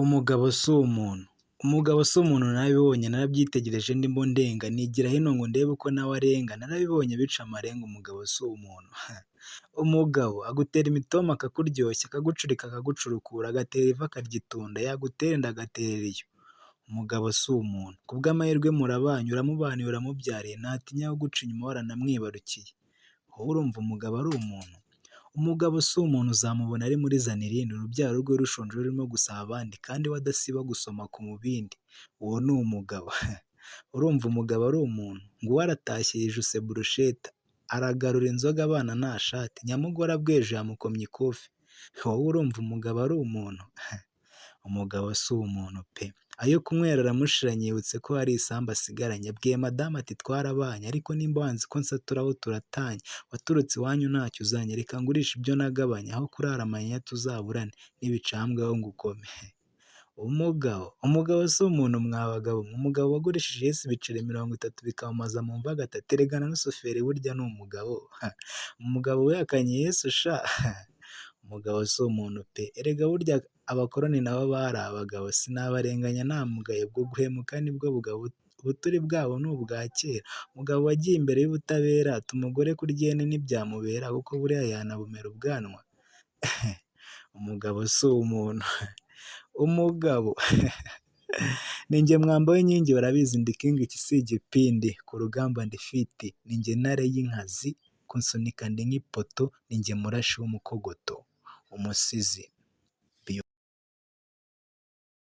Umugabo si umuntu. Umugabo si umuntu narabibonye narabyitegereje ndimo ndenga nigira hino ngo ndebe uko nawe arenga, narabibonye bica amarenga umugabo si umuntu. Umugabo agutera imitoma akakuryoshya, akagucurika akagucurukura, agatera ivi akarya itunda, yagutera inda agaterera iyo. Umugabo si umuntu. Ku bw'amahirwe murabanye, uramubaniye uramubyariye, ntatinya kuguca inyuma waranamwibarukiye. Wowe urumva umugabo ari umuntu? Umugabo si umuntu uzamubona ari muri zanirindi, urubyaro rwe rushonje rurimo gusaba abandi kandi we adasiba gusoma ku mubindi. Uwo ni umugabo. Urumva umugabo ari umuntu? Nguwo aratashye yijuse burushete, aragarura inzoga abana nta shati, nyamugore abweje yamukomye ikofi. Wowe urumva umugabo ari umuntu? Umugabo si umuntu pe! Ayo kunywera aramushiranye yibutse ko hari isambu asigaranye, abwiye madamu ati twarabanye ariko nimba wanze ko nsaturaho turatanye, waturutse iwanyu ntacyo uzanye, reka ngurishe ibyo nagabanye, aho kurara amanyinya tuzaburane, n'ibicambweho ngukome. Umugabo si umuntu mwa bagabo mwe, umugabo wagurishije Yesu ibiceri 30 bikamumaza mu mva agatatu, erega na rusuferi burya ni umugabo. Umugabo wihakanye Yesu sha! Umugabo si umuntu pe! Erega burya abakoloni nabo bari abagabo, sinabarenganya nta mugayo, ubwo guhemuka nibwo bugabo, ubuturi bwabo ni ubwa kera. Umugabo wagiye imbere y'ubutabera ati umugore kurya ihene ntibyamubera kuko buriya yanabumera ubwanwa. Umugabo si umuntu. Umugabo ni njye mwamba w'inkingi barabizi ndi king iki si igipindi, ku rugamba ndi fiti, ni njye ntare y'inkazi, kunsunika ndi nk'ipoto, ni njye murashi w'umukogoto. Umusizi.